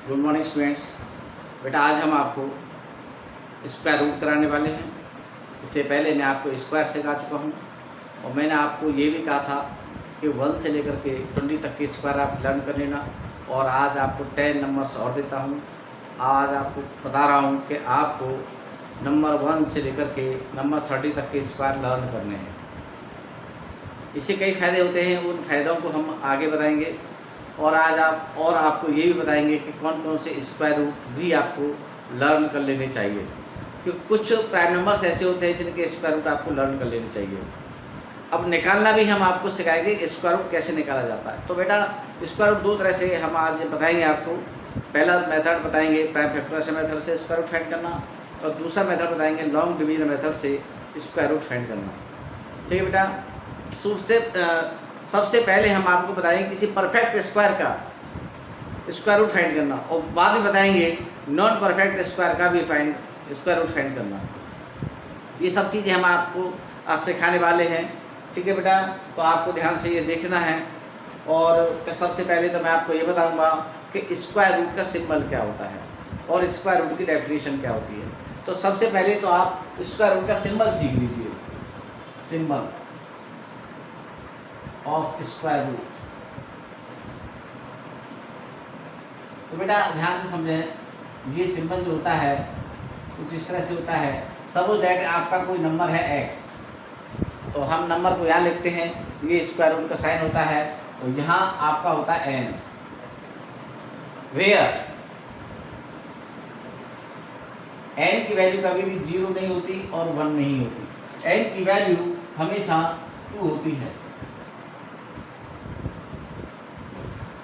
Good morning students. बेटा आज हम आपको स्क्वायर रूट कराने वाले हैं। इससे पहले मैं आपको स्क्वायर सिखा चुका हूं और मैंने आपको ये भी कहा था कि 1 से लेकर के 20 तक के स्क्वायर आप लर्न कर लेना। और आज आपको 10 नंबर्स और देता हूं। आज आपको बता रहा हूं कि आपको नंबर 1 से लेकर के नंबर 30 तक के स्क्वायर लर्न करने हैं। इससे कई फ़ायदे होते हैं, उन फ़ायदों को हम आगे बताएंगे। और आज आपको ये भी बताएंगे कि कौन कौन से स्क्वायर रूट भी आपको लर्न कर लेने चाहिए, क्योंकि कुछ प्राइम नंबर्स ऐसे होते हैं जिनके स्क्वायर रूट आपको लर्न कर लेने चाहिए। अब निकालना भी हम आपको सिखाएंगे, स्क्वायर रूट कैसे निकाला जाता है। तो बेटा स्क्वायर रूट दो तरह से हम आज बताएंगे आपको। पहला मेथड बताएंगे प्राइम फैक्टराइजेशन मेथड से स्क्वायर रूट फाइंड करना, और दूसरा मेथड बताएंगे लॉन्ग डिवीजन मेथड से स्क्वायर रूट फाइंड करना। ठीक है बेटा। सबसे पहले हम आपको बताएंगे किसी परफेक्ट स्क्वायर का स्क्वायर रूट फाइंड करना, और बाद में बताएंगे नॉन परफेक्ट स्क्वायर का भी स्क्वायर रूट फाइंड करना। ये सब चीज़ें हम आपको आज सिखाने वाले हैं। ठीक है बेटा, तो आपको ध्यान से ये देखना है। और सबसे पहले तो मैं आपको ये बताऊंगा कि स्क्वायर रूट का सिंबल क्या होता है और स्क्वायर रूट की डेफिनेशन क्या होती है। तो सबसे पहले तो आप स्क्वायर रूट का सिंबल सीख लीजिए, सिंबल ऑफ स्क्वायर रूट। तो बेटा ध्यान से समझें, ये सिंबल जो होता है कुछ इस तरह से होता है। सपोज दैट आपका कोई नंबर है x, तो हम नंबर को यहाँ लिखते हैं, ये स्क्वायर रूट का साइन होता है। तो यहाँ आपका होता है n, वेयर n की वैल्यू कभी भी 0 नहीं होती और 1 नहीं होती। n की वैल्यू हमेशा 2 होती है,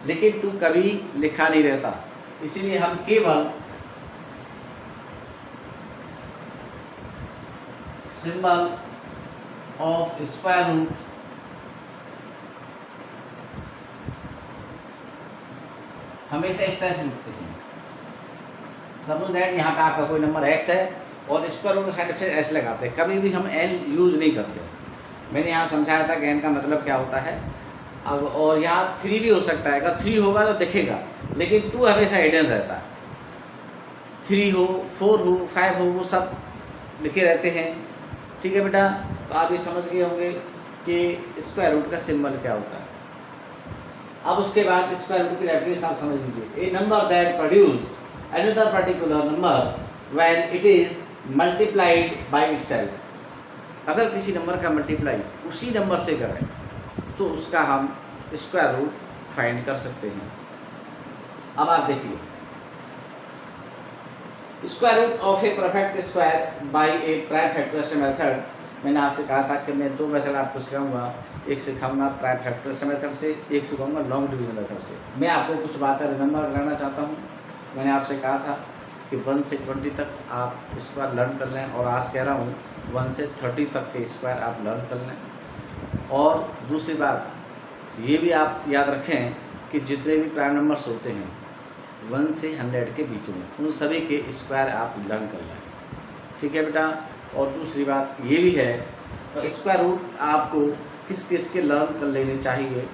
लेकिन 2 कभी लिखा नहीं रहता। इसीलिए हम केवल सिंबल ऑफ स्क्वायर रूट हमेशा इस तरह से लिखते हैं। सपोज दैट यहाँ पे आपका कोई नंबर x है और स्क्वायर रूट साइड से s लगाते हैं, कभी भी हम n यूज नहीं करते। मैंने यहाँ समझाया था कि n का मतलब क्या होता है। अब और यहाँ 3 भी हो सकता है, अगर 3 होगा तो दिखेगा, लेकिन 2 हमेशा हिडन रहता है। 3 हो, 4 हो, 5 हो, वो सब लिखे रहते हैं। ठीक है बेटा, तो आप ये समझ गए होंगे कि स्क्वायर रूट का सिंबल क्या होता है। अब उसके बाद स्क्वायर रूट की डेफिनेशन आप समझ लीजिए। A number that produce another particular number when it is multiplied by itself. अगर किसी नंबर का मल्टीप्लाई उसी नंबर से करें तो उसका हम स्क्वायर रूट फाइंड कर सकते हैं। अब आप देखिए, square root of a perfect square by a prime factorization method. मैंने आपसे कहा था कि मैं 2 मेथड आपको सिखाऊंगा, एक सिखाऊंगा प्राइम फैक्टराइजेशन मेथड से, एक सिखाऊंगा लॉन्ग डिवीजन मेथड से। मैं आपको कुछ बातें रिमेंबर कराना चाहता हूँ। मैंने आपसे कहा था कि 1 से 20 तक आप स्क्वायर लर्न कर लें, और आज कह रहा हूँ 1 से 30 तक के स्क्वायर आप लर्न कर लें। और दूसरी बात ये भी आप याद रखें कि जितने भी प्राइम नंबर्स होते हैं 1 से 100 के बीच में, उन सभी के स्क्वायर आप लर्न कर लें। ठीक है बेटा। और दूसरी बात ये भी है कि स्क्वायर रूट आपको किस किस के लर्न कर लेने चाहिए,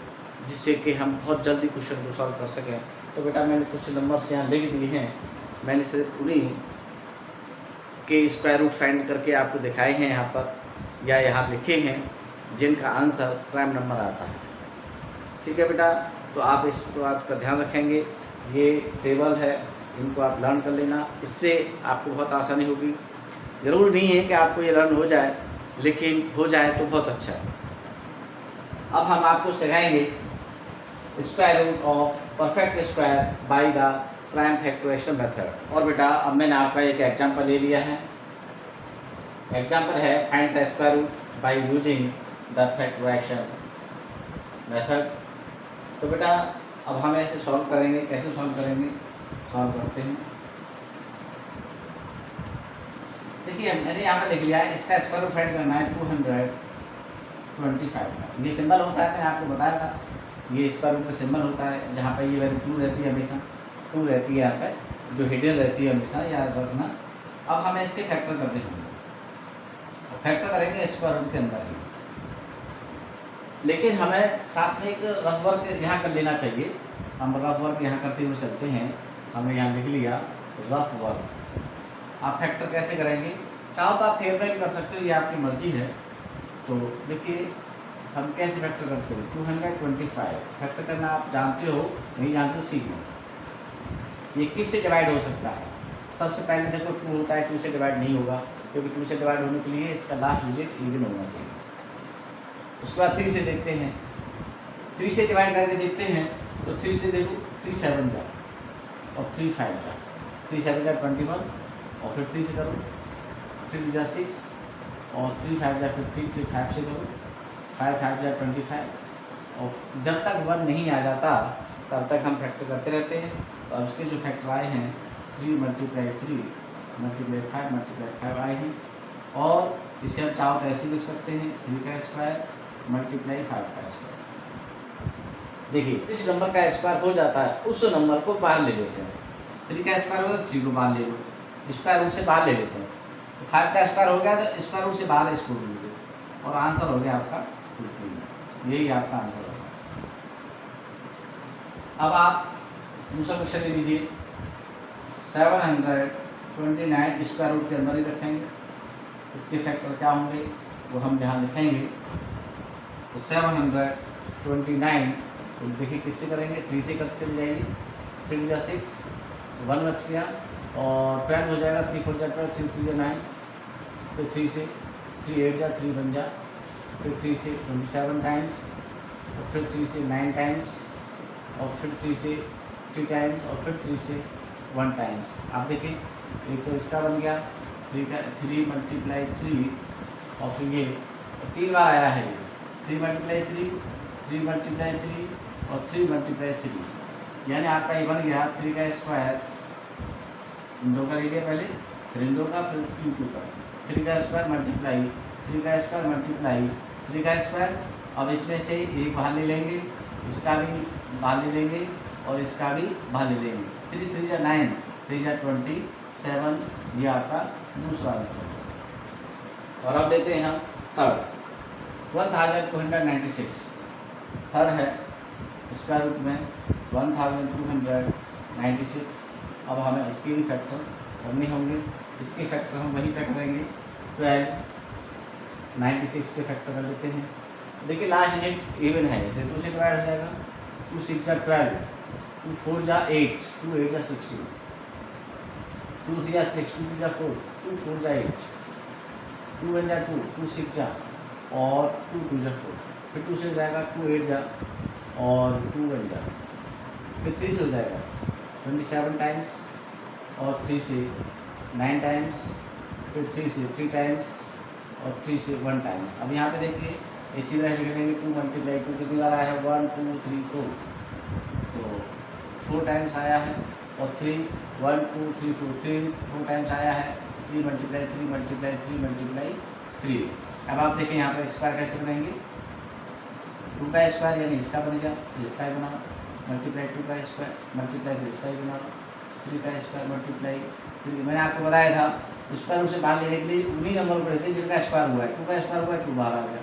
जिससे कि हम बहुत जल्दी क्वेश्चन को सॉल्व कर सकें। तो बेटा मैंने कुछ नंबर्स यहाँ लिख दिए हैं, मैंने सिर्फ उन्हीं के स्क्वायर रूट फाइंड करके आपको दिखाए हैं यहाँ पर, या यहाँ लिखे हैं, जिनका आंसर प्राइम नंबर आता है। ठीक है बेटा, तो आप इस बात का ध्यान रखेंगे। ये टेबल है, इनको आप लर्न कर लेना, इससे आपको बहुत आसानी होगी। ज़रूर नहीं है कि आपको ये लर्न हो जाए, लेकिन हो जाए तो बहुत अच्छा है। अब हम आपको सिखाएंगे square root of perfect square by the prime factorization method. और बेटा अब मैंने आपका एक एग्जाम्पल ले लिया है। एग्जाम्पल है find the square root by using the factorization method. तो बेटा अब हम ऐसे सॉल्व करेंगे। कैसे सॉल्व करेंगे, सॉल्व करते हैं। देखिए मैंने यहाँ पर लिख लिया है, इसका स्क्वायर रूट फाइंड करना है 225 का। ये सिंबल होता है, मैंने आपको बताया था, ये स्क्वायर रूट का सिंबल होता है, जहाँ पर ये वैल्यू 2 रहती है, हमेशा 2 रहती है यहाँ पे, जो हिडन रहती है हमेशा, याद रखना। अब हमें इसके फैक्टर करने होंगे, फैक्टर करेंगे स्क्वायर रूट के अंदर ही। लेकिन हमें साथ में एक रफ वर्क यहाँ कर लेना चाहिए। हम रफ वर्क यहाँ करते हुए चलते हैं। हमने यहाँ लिख लिया रफ वर्क। आप फैक्टर कैसे करेंगे, चाहो तो आप फेवरेट कर सकते हो, ये आपकी मर्जी है। तो देखिए हम कैसे फैक्टर करते हो, 225 फैक्टर करना आप जानते हो, नहीं जानते हो सीख लो। ये किस से डिवाइड हो सकता है, सबसे पहले देखो 2 होता है, 2 से डिवाइड नहीं होगा, क्योंकि 2 से डिवाइड होने के लिए इसका लास्ट डिजिट इवन होना चाहिए। उसके बाद 3 से देखते हैं, 3 से डिवाइड करके देखते हैं, तो 3 से देखो 3 7 जा और 3 5 जा, 3 7 जा 21 और फिर 3 से करो, 3 जा 6 और 3 5 जा 15, फिर 5 से करो, 5 5 जा 25 और जब तक 1 नहीं आ जाता तब तक हम फैक्टर करते रहते हैं। तो अब इसके जो फैक्टर आए हैं 3 × 3 × 5 × 5 आए हैं, और इसे हम चाहो तो ऐसे लिख सकते हैं 3 का स्क्वायर × 5 का स्क्वायर। देखिए इस नंबर का स्क्वायर हो जाता है, उस नंबर को बाहर ले लेते हैं। 3 का स्क्वायर होगा तो 3 को बाहर ले लो, स्क्वायर रूट से बाहर ले लेते हैं। तो 5 का स्क्वायर हो गया तो स्क्वायर रूट से बाहर इसको ले लो, और आंसर हो गया आपका 15। यही आपका आंसर होगा। अब आप दूसरा क्वेश्चन ले लीजिए, 729 स्क्वायर रूट के अंदर ही रखेंगे, इसके फैक्टर क्या होंगे वो हम यहाँ लिखेंगे। तो 729 तो देखिए किससे करेंगे, 3 से करते चले जाइए, 3 जा 6 1 बच गया और 12 हो जाएगा, 3 4 जा 12, 3 3 जा 9, फिर 3 से 3 8 जा 3 1 जा, फिर 3 से 27 टाइम्स और फिर 3 से 9 टाइम्स और फिर 3 से 3 टाइम्स और फिर 3 से 1 टाइम्स। आप देखें एक तो इसका बन गया 3 × 3 और फिर ये 3 बार आया है, 3 × 3 3 × 3 और 3 × 3, यानी आपका ये बन गया 3 का स्क्वायर, इन दो का ले लिया पहले, फिर इन दो का, फिर इन 2 का, 3 का स्क्वायर मल्टीप्लाई 3 का स्क्वायर मल्टीप्लाई 3 का स्क्वायर। अब इसमें से एक बाहर ले लेंगे, इसका भी बाहर ले लेंगे और इसका भी बाहर ले लेंगे, 3 3 जा 9, 3 जा 27, ये आपका दूसरा आंसर है। और अब लेते हैं हम थर्ड, 1296 थर्ड है, स्क्वायर रूट में 1296। अब हमें इसके भी फैक्टर करने होंगे, इसके फैक्टर हम वही फैक्टर करेंगे 12, 96 के फैक्टर कर लेते हैं। देखिए लास्ट डिजिट इवन है, इसे 2 से डिवाइड हो जाएगा, 2 6 जा 12, 2 4 जा 8, 2 8 जा 16, 2 3 जा 6, 2 2 जा 4, 2 4 जा 8, 2 1 जा 2, 2 6 जा और 2 2 जा 4, फिर 2 से हो जाएगा 2 8 जा और 2 1 जा, फिर 3 से हो जाएगा 27 टाइम्स और 3 से 9 टाइम्स, फिर 3 से 3 टाइम्स और 3 से 1 टाइम्स। अब यहाँ पे देखिए इसी तरह लिख लेंगे 2 × 2 कितनी बार आया है 1 2 3 4, तो 4 टाइम्स आया है, और 3 1 2 3 4 टाइम्स आया है, 3 × 3 अब आप देखें यहाँ पर स्क्वायर कैसे बनाएंगे, 2 का स्क्वायर यानी इसका बन गया, फिर इसका ही बनाओ, मल्टीप्लाई 2 का स्क्वायर मल्टीप्लाई फिर इसका ही बनाओ, 3 का स्क्वायर मल्टीप्लाई 3। मैंने आपको बताया था स्क्वायर रूट से बाहर लेने के लिए उन्हीं नंबर को लेते हैं जिनका स्क्वायर हुआ है। 2 का स्क्वायर हुआ है 2 बाहर आ गया,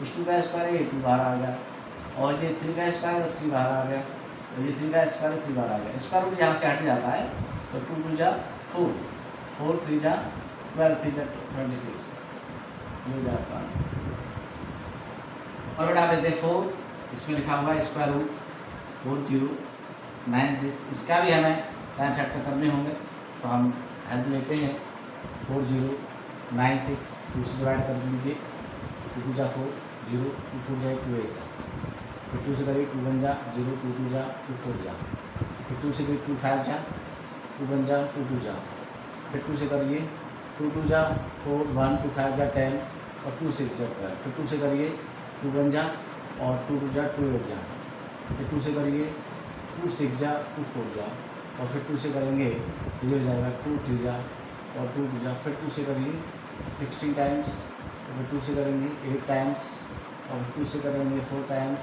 इस 2 का स्क्वायर है ये 2 बाहर आ गया, और ये 3 का स्क्वायर है तो 3 बाहर आ गया, और ये 3 का स्क्वायर है 3 बाहर आ गया। स्क्वायर रूट यहाँ से हट जाता है, तो 2 2 जा 4, 4 3 जा 12, 3 जा 26, ये हो जाता है। और बेटा आप लेते हैं 4, इसमें लिखा हुआ है स्क्वायर रूट 4096, इसका भी हमें टाइम फैक्टर करने होंगे, तो हम हेल्प लेते हैं 4096, 2 से डिवाइड कर दीजिए, 2 2 जा 4 0, 2 4 जा 2 8 जा, फिर 2 से करिए 2 1 जा 0, 2 2 जा 2 4 जा, फिर 2 से करिए 2 5 जा 2 1 जा 2 2 जा, फिर 2 से करिए 2 2 जा 4 1 2 5 जा 10 और 2 6 जा 12, फिर 2 से करिए 2 1 जा और 2 2 जा 2 8 जा, फिर 2 से करिए 2 6 जा 2 4 जा, और फिर 2 से करेंगे ये हो जाएगा 2 3 जा और 2 2 जा, फिर 2 से करिए 16 टाइम्स, और फिर 2 से करेंगे 8 टाइम्स, और फिर 2 से करेंगे 4 टाइम्स,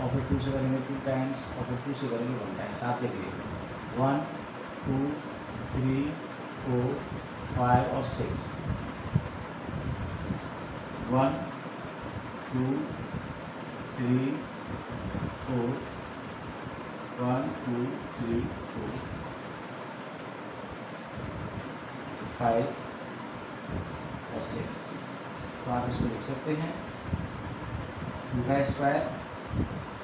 और फिर 2 से करेंगे 2 टाइम्स, और फिर 2 से करेंगे 1 टाइम्स। आप देखिए 1 2 3 4 5 और 6, 1 2 3 4 1 2 3 4 5 और 6। तो आप इसको लिख सकते हैं 2 का स्क्वायर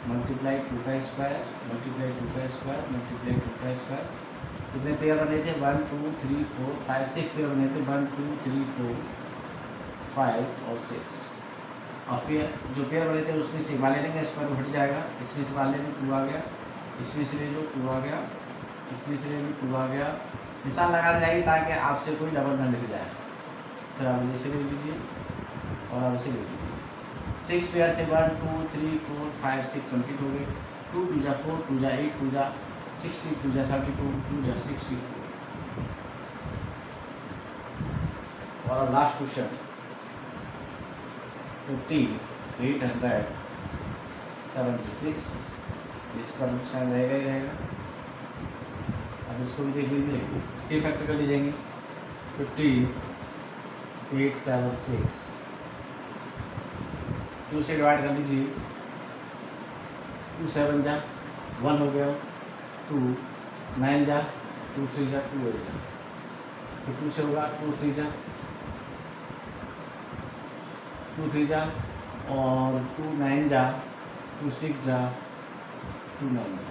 मल्टीप्लाई 2 का स्क्वायर मल्टीप्लाई 2 का स्क्वायर मल्टीप्लाई 2 का स्क्वायर। कितने पेयर बने थे 1 2 3 4 5 6 पेयर बने थे 1 2 3 4 5 और 6। और फिर जो पेयर बने थे उसमें से मान लेंगे, स्क्वायर हट जाएगा, इसमें से मान लेंगे 2 आ गया, इसमें से ले लो 2 आ गया, इसमें से ले लो 2 आ गया। निशान लगा जाएगी ताकि आपसे कोई डबल न लिख जाए। फिर आप इसे ले लीजिए और आप इसे ले लीजिए। 6 पेयर थे 1 2 3 4 5 6 कंप्लीट हो गए। 2 2 जा 4 2 जा 8 2 जा 60 2 जा 32 2 जा 64। और लास्ट क्वेश्चन 5876, इसका नुकसान रहेगा ही रहेगा। अब इसको भी देख लीजिए, इसके फैक्टर कर लीजिएंगे 5876 2 से डिवाइड कर लीजिए। 2 7 जा 1 हो गया, 2 9 जा 2 3 जा 2 8 जा, तो 2 से होगा 2 3 जा 2 3 जा और 2 9 जा 2 6 जा 2 9 जा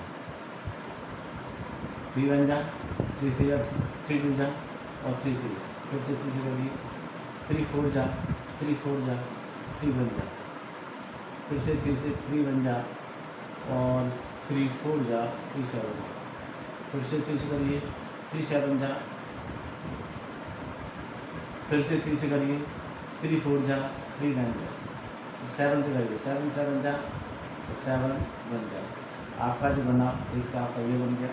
3 1 जा 3 3 जा 3 2 जा और 3 3 फिर से 3 से करिए 3 4 जा 3 4 जा 3 1 जा, फिर से 3 से 3 1 जा और 3 4 जा 3 7 जा, फिर से 3 से करिए 3 7 जा, फिर से 3 से करिए 3 4 जा 3 9 जा, 7 से करिए 7 7 जा 7 बन जा। आपका जो बना एक का आपका ये बन गया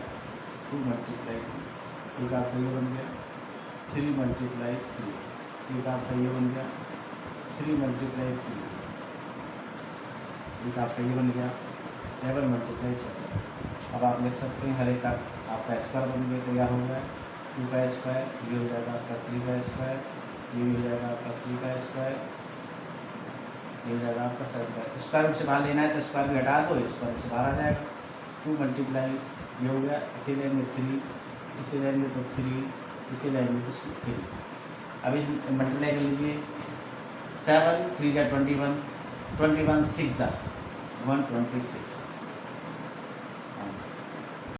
2 मल्टीप्लाई 2, एक आपका ये बन गया 3 मल्टीप्लाई 3, एक आपका ये बन गया 3 मल्टीप्लाई 3, एक आपका ये बन गया 7 मल्टीप्लाई 7। अब आप लिख सकते हैं हर एक का आपका स्क्वायर बन गया, तैयार हो गया। 2 का स्क्वायर ये हो जाएगा आपका 3 का स्क्वायर, ये हो जाएगा आपका 3 का स्क्वायर, ये हो जाएगा आपका 7 का स्क्वायर। से बाहर लेना है तो स्क्वायर भी हटा दो, स्क्वायर से बाहर आ जाएगा। 2 मल्टीप्लाई ये हो गया, इसे लेंगे 3, इसे लेंगे तो 3, इसे लेंगे तो 3। अब इस मल्टीप्लाई कर लीजिए 7 3 जा 21 21 6 जा 126।